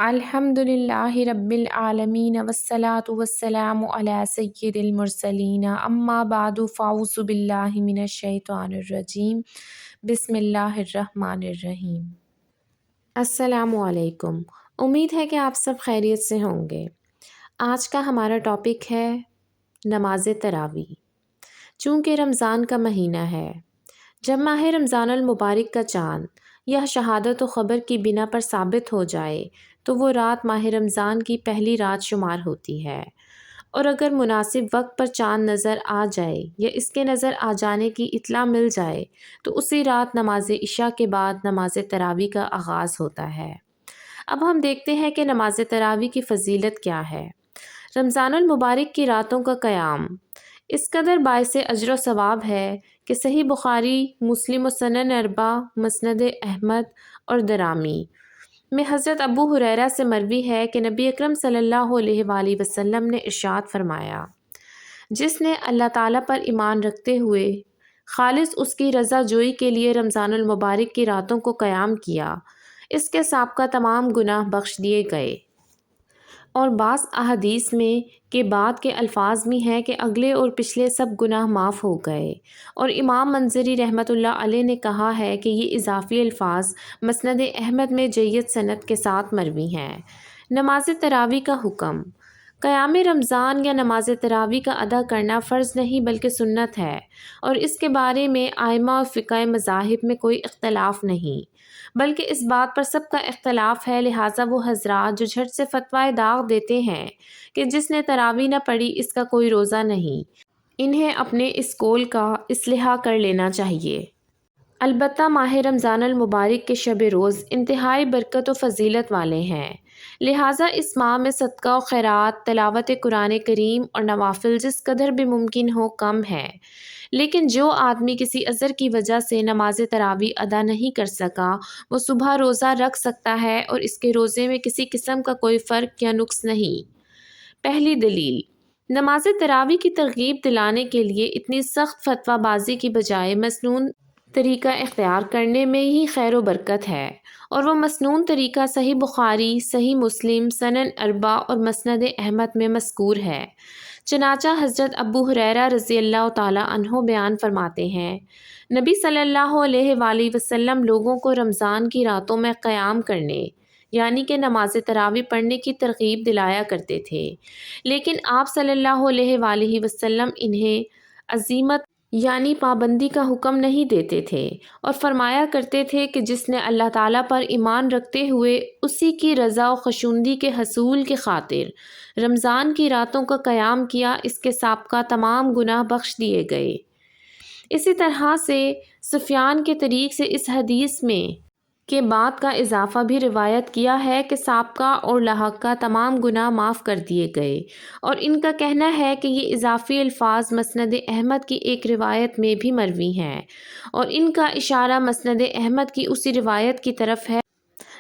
الحمدللہ رب العالمین والصلاة والسلام علی سید المرسلین اما بعد فاعوذ باللہ من الشیطان الرجیم بسم اللہ الرحمن الرحیم۔ السلام علیکم، امید ہے کہ آپ سب خیریت سے ہوں گے۔ آج کا ہمارا ٹاپک ہے نماز تراویح۔ چونکہ رمضان کا مہینہ ہے، جب ماہ رمضان المبارک کا چاند یا شہادت و خبر کی بنا پر ثابت ہو جائے تو وہ رات ماہ رمضان کی پہلی رات شمار ہوتی ہے، اور اگر مناسب وقت پر چاند نظر آ جائے یا اس کے نظر آ جانے کی اطلاع مل جائے تو اسی رات نماز عشاء کے بعد نماز تراویح کا آغاز ہوتا ہے۔ اب ہم دیکھتے ہیں کہ نماز تراویح کی فضیلت کیا ہے۔ رمضان المبارک کی راتوں کا قیام اس قدر باعث اجر و ثواب ہے کہ صحیح بخاری، مسلم و سنن اربع، مسند احمد اور درامی میں حضرت ابو ہریرہ سے مروی ہے کہ نبی اکرم صلی اللہ علیہ وآلہ وسلم نے ارشاد فرمایا، جس نے اللہ تعالیٰ پر ایمان رکھتے ہوئے خالص اس کی رضا جوئی کے لیے رمضان المبارک کی راتوں کو قیام کیا، اس کے سابقہ تمام گناہ بخش دیے گئے۔ اور بعض احادیث میں کہ بعد کے الفاظ میں ہے کہ اگلے اور پچھلے سب گناہ معاف ہو گئے۔ اور امام منذری رحمۃ اللہ علیہ نے کہا ہے کہ یہ اضافی الفاظ مسند احمد میں جید سند کے ساتھ مروی ہیں۔ نماز تراویح کا حکم۔ قیام رمضان یا نماز تراویح کا ادا کرنا فرض نہیں بلکہ سنت ہے، اور اس کے بارے میں ائمہ اور فقہ مذاہب میں کوئی اختلاف نہیں، بلکہ اس بات پر سب کا اختلاف ہے۔ لہٰذا وہ حضرات جو جھٹ سے فتویٰ داغ دیتے ہیں کہ جس نے تراویح نہ پڑھی اس کا کوئی روزہ نہیں، انہیں اپنے اس قول کا اصلاح کر لینا چاہیے۔ البتہ ماہ رمضان المبارک کے شب روز انتہائی برکت و فضیلت والے ہیں، لہٰذا اس ماہ میں صدقہ و خیرات، تلاوت قرآن کریم اور نوافل جس قدر بھی ممکن ہو کم ہے۔ لیکن جو آدمی کسی عذر کی وجہ سے نماز تراویح ادا نہیں کر سکا، وہ صبح روزہ رکھ سکتا ہے، اور اس کے روزے میں کسی قسم کا کوئی فرق یا نقص نہیں۔ پہلی دلیل، نماز تراویح کی ترغیب دلانے کے لیے اتنی سخت فتویٰ بازی کی بجائے مسنون طریقہ اختیار کرنے میں ہی خیر و برکت ہے، اور وہ مسنون طریقہ صحیح بخاری، صحیح مسلم، سنن اربع اور مسند احمد میں مذکور ہے۔ چنانچہ حضرت ابو ہریرہ رضی اللہ تعالیٰ عنہ بیان فرماتے ہیں، نبی صلی اللہ علیہ وآلہ وسلم لوگوں کو رمضان کی راتوں میں قیام کرنے یعنی کہ نماز تراویح پڑھنے کی ترغیب دلایا کرتے تھے، لیکن آپ صلی اللہ علیہ وآلہ وسلم انہیں عزیمت یعنی پابندی کا حکم نہیں دیتے تھے، اور فرمایا کرتے تھے کہ جس نے اللہ تعالیٰ پر ایمان رکھتے ہوئے اسی کی رضا و خشنودی کے حصول کی خاطر رمضان کی راتوں کا قیام کیا، اس کے سابقہ تمام گناہ بخش دیے گئے۔ اسی طرح سے سفیان کے طریق سے اس حدیث میں کے بعد کا اضافہ بھی روایت کیا ہے کہ سابقہ اور لاحقہ تمام گناہ معاف کر دیے گئے، اور ان کا کہنا ہے کہ یہ اضافی الفاظ مسند احمد کی ایک روایت میں بھی مروی ہیں، اور ان کا اشارہ مسند احمد کی اسی روایت کی طرف ہے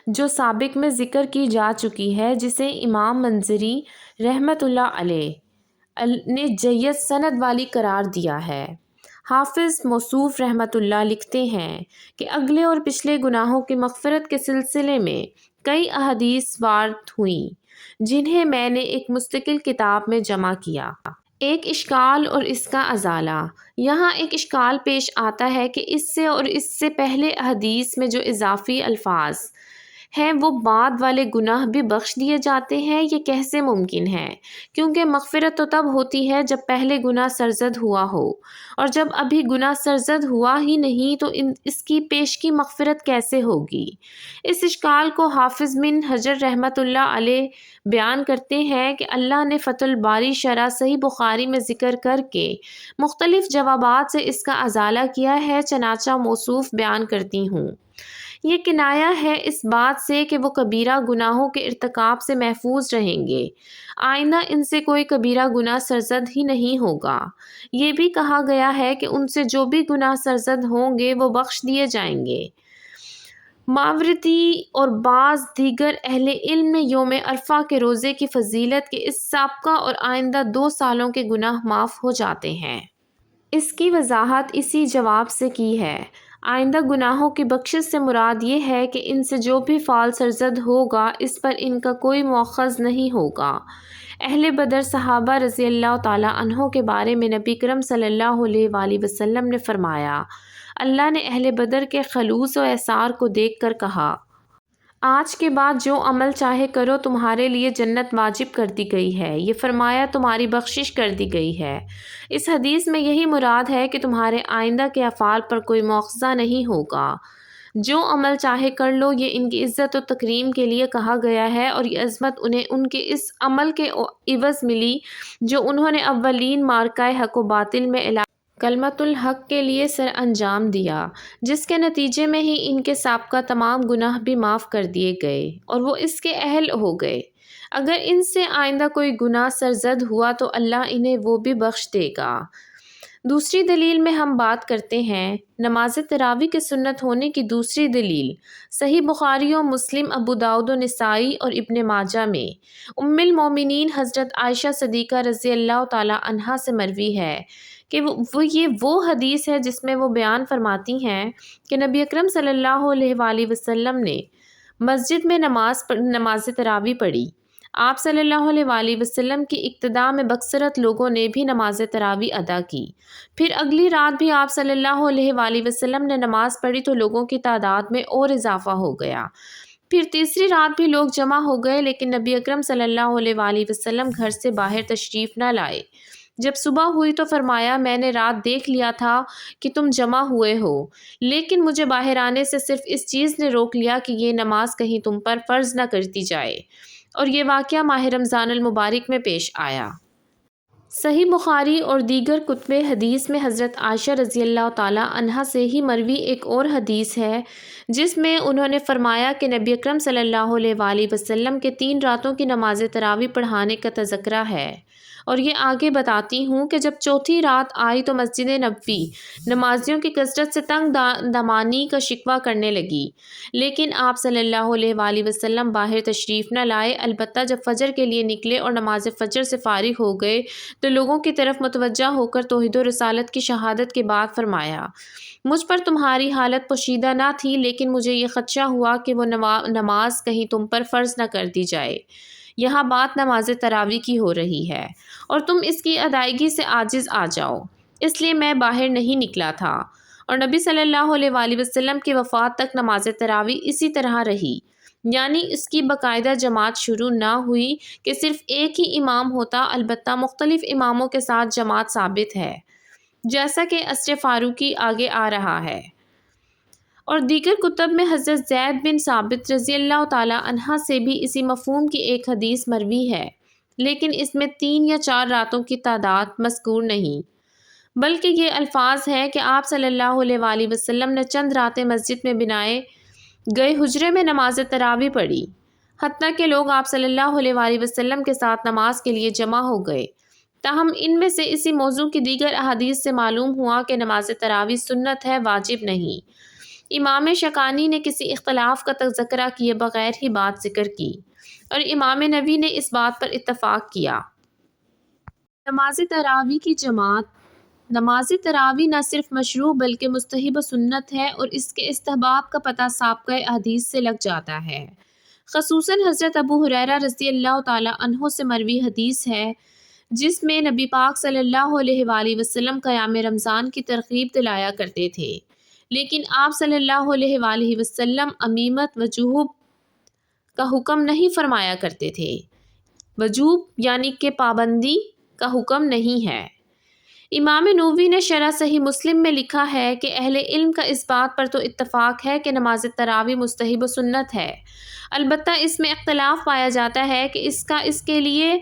جو سابق میں ذکر کی جا چکی ہے، جسے امام منذری رحمۃ اللہ علیہ نے جید سند والی قرار دیا ہے۔ حافظ موصوف رحمۃ اللہ لکھتے ہیں کہ اگلے اور پچھلے گناہوں کی مغفرت کے سلسلے میں کئی احادیث وارد ہوئیں، جنہیں میں نے ایک مستقل کتاب میں جمع کیا۔ ایک اشکال اور اس کا ازالہ۔ یہاں ایک اشکال پیش آتا ہے کہ اس سے اور اس سے پہلے احادیث میں جو اضافی الفاظ ہیں وہ بعد والے گناہ بھی بخش دیے جاتے ہیں، یہ کیسے ممکن ہے؟ کیونکہ مغفرت تو تب ہوتی ہے جب پہلے گناہ سرزد ہوا ہو، اور جب ابھی گناہ سرزد ہوا ہی نہیں تو اس کی پیشگی مغفرت کیسے ہوگی؟ اس اشکال کو حافظ بن حجر رحمۃ اللہ علیہ بیان کرتے ہیں کہ اللہ نے فتح الباری شرح صحیح بخاری میں ذکر کر کے مختلف جوابات سے اس کا ازالہ کیا ہے، چنانچہ موصوف بیان کرتی ہوں۔ یہ کنایہ ہے اس بات سے کہ وہ کبیرہ گناہوں کے ارتکاب سے محفوظ رہیں گے، آئندہ ان سے کوئی کبیرہ گناہ سرزد ہی نہیں ہوگا۔ یہ بھی کہا گیا ہے کہ ان سے جو بھی گناہ سرزد ہوں گے وہ بخش دیے جائیں گے۔ ماوردی اور بعض دیگر اہل علم نے یوم عرفہ کے روزے کی فضیلت کے اس سابقہ اور آئندہ 2 سالوں کے گناہ معاف ہو جاتے ہیں، اس کی وضاحت اسی جواب سے کی ہے۔ آئندہ گناہوں کی بخشش سے مراد یہ ہے کہ ان سے جو بھی فال سرزد ہوگا اس پر ان کا کوئی مؤخذ نہیں ہوگا۔ اہل بدر صحابہ رضی اللہ تعالیٰ عنہ کے بارے میں نبی کرم صلی اللہ علیہ وآلہ وسلم نے فرمایا، اللہ نے اہل بدر کے خلوص و احسار کو دیکھ کر کہا، آج کے بعد جو عمل چاہے کرو، تمہارے لیے جنت واجب کر دی گئی ہے، یہ فرمایا تمہاری بخشش کر دی گئی ہے۔ اس حدیث میں یہی مراد ہے کہ تمہارے آئندہ کے افعال پر کوئی مواخذہ نہیں ہوگا، جو عمل چاہے کر لو، یہ ان کی عزت و تکریم کے لیے کہا گیا ہے، اور یہ عظمت انہیں ان کے اس عمل کے عوض ملی جو انہوں نے اولین معرکہ حق و باطل میں کلمۃ الحق کے لیے سر انجام دیا، جس کے نتیجے میں ہی ان کے سابقہ تمام گناہ بھی معاف کر دیے گئے اور وہ اس کے اہل ہو گئے۔ اگر ان سے آئندہ کوئی گناہ سرزد ہوا تو اللہ انہیں وہ بھی بخش دے گا۔ دوسری دلیل میں ہم بات کرتے ہیں نماز تراوی کے سنت ہونے کی دوسری دلیل صحیح بخاری و مسلم، ابو داؤد و نسائی اور ابن ماجہ میں ام المومنین حضرت عائشہ صدیقہ رضی اللہ تعالیٰ عنہا سے مروی ہے کہ وہ حدیث ہے جس میں وہ بیان فرماتی ہیں کہ نبی اکرم صلی اللہ علیہ وآلہ وسلم نے مسجد میں نماز تراوی پڑھی۔ آپ صلی اللہ علیہ وآلہ وسلم کی اقتداء میں بکثرت لوگوں نے بھی نماز تراوی ادا کی۔ پھر اگلی رات بھی آپ صلی اللہ علیہ وآلہ وسلم نے نماز پڑھی تو لوگوں کی تعداد میں اور اضافہ ہو گیا۔ پھر تیسری رات بھی لوگ جمع ہو گئے، لیکن نبی اکرم صلی اللہ علیہ وآلہ وسلم گھر سے باہر تشریف نہ لائے۔ جب صبح ہوئی تو فرمایا، میں نے رات دیکھ لیا تھا کہ تم جمع ہوئے ہو، لیکن مجھے باہر آنے سے صرف اس چیز نے روک لیا کہ یہ نماز کہیں تم پر فرض نہ کر دی جائے، اور یہ واقعہ ماہ رمضان المبارک میں پیش آیا۔ صحیح بخاری اور دیگر کتب حدیث میں حضرت عائشہ رضی اللہ تعالیٰ عنہا سے ہی مروی ایک اور حدیث ہے جس میں انہوں نے فرمایا کہ نبی اکرم صلی اللہ علیہ وآلہ وسلم کے 3 راتوں کی نماز تراوی پڑھانے کا تذکرہ ہے، اور یہ آگے بتاتی ہوں کہ جب چوتھی رات آئی تو مسجد نبوی نمازیوں کی کثرت سے تنگ دامانی کا شکوہ کرنے لگی، لیکن آپ صلی اللہ علیہ وآلہ وسلم باہر تشریف نہ لائے۔ البتہ جب فجر کے لیے نکلے اور نماز فجر سے فارغ ہو گئے تو لوگوں کی طرف متوجہ ہو کر توحید و رسالت کی شہادت کے بعد فرمایا، مجھ پر تمہاری حالت پوشیدہ نہ تھی، لیکن مجھے یہ خدشہ ہوا کہ وہ نماز کہیں تم پر فرض نہ کر دی جائے۔ یہاں بات نماز تراوی کی ہو رہی ہے اور تم اس کی ادائیگی سے عاجز آ جاؤ، اس لیے میں باہر نہیں نکلا تھا، اور نبی صلی اللہ علیہ وآلہ وسلم کی وفات تک نماز تراوی اسی طرح رہی، یعنی اس کی باقاعدہ جماعت شروع نہ ہوئی کہ صرف ایک ہی امام ہوتا، البتہ مختلف اماموں کے ساتھ جماعت ثابت ہے، جیسا کہ عصر فاروقی آگے آ رہا ہے۔ اور دیگر کتب میں حضرت زید بن ثابت رضی اللہ تعالیٰ عنہ سے بھی اسی مفہوم کی ایک حدیث مروی ہے، لیکن اس میں 3 یا 4 راتوں کی تعداد مذکور نہیں، بلکہ یہ الفاظ ہیں کہ آپ صلی اللہ علیہ وآلہ وسلم نے چند راتیں مسجد میں بنائے گئے حجرے میں نماز تراوی پڑھی، حتیٰ کہ لوگ آپ صلی اللہ علیہ وآلہ وسلم کے ساتھ نماز کے لیے جمع ہو گئے۔ تاہم ان میں سے اسی موضوع کی دیگر احادیث سے معلوم ہوا کہ نماز تراوی سنت ہے، واجب نہیں۔ امام شوکانی نے کسی اختلاف کا تذکرہ کیے بغیر ہی بات ذکر کی، اور امام نووی نے اس بات پر اتفاق کیا۔ نماز تراوی کی جماعت۔ نماز تراوی نہ صرف مشروع بلکہ مستحب و سنت ہے، اور اس کے استحباب کا پتہ سابقہ احادیث سے لگ جاتا ہے۔ خصوصاً حضرت ابو ہریرہ رضی اللہ تعالیٰ عنہ سے مروی حدیث ہے جس میں نبی پاک صلی اللہ علیہ وآلہ وسلم قیام رمضان کی ترغیب دلایا کرتے تھے، لیکن آپ صلی اللہ علیہ وآلہ وسلم عمیمت وجوب کا حکم نہیں فرمایا کرتے تھے۔ وجوب یعنی کہ پابندی کا حکم نہیں ہے۔ امام نووی نے شرح صحیح مسلم میں لکھا ہے کہ اہل علم کا اس بات پر تو اتفاق ہے کہ نماز تراوی مستحب و سنت ہے، البتہ اس میں اختلاف پایا جاتا ہے کہ اس کے لیے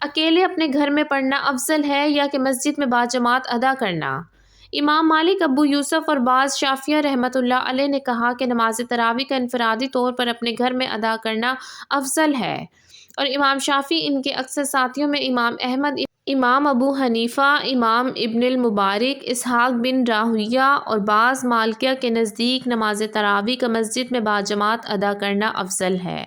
اکیلے اپنے گھر میں پڑھنا افضل ہے یا کہ مسجد میں باجماعت ادا کرنا۔ امام مالک، ابو یوسف اور بعض شافعیہ رحمۃ اللہ علیہ نے کہا کہ نماز تراوی کا انفرادی طور پر اپنے گھر میں ادا کرنا افضل ہے، اور امام شافعی، ان کے اکثر ساتھیوں میں امام احمد، امام ابو حنیفہ، امام ابن المبارک، اسحاق بن راہویہ اور بعض مالکیہ کے نزدیک نماز تراوی کا مسجد میں باجماعت ادا کرنا افضل ہے۔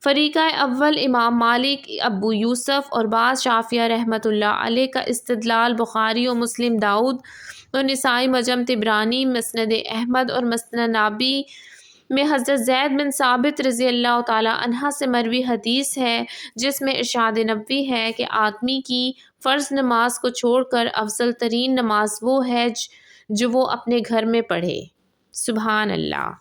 فریقہ اول امام مالک، ابو یوسف اور بعض شافعیہ رحمۃ اللہ علیہ کا استدلال بخاری و مسلم، داؤد اور نسائی، معجم طبرانی، مسند احمد اور مسند نابی میں حضرت زید بن ثابت رضی اللہ تعالیٰ عنہ سے مروی حدیث ہے، جس میں ارشاد نبوی ہے کہ آدمی کی فرض نماز کو چھوڑ کر افضل ترین نماز وہ ہے جو وہ اپنے گھر میں پڑھے۔ سبحان اللہ۔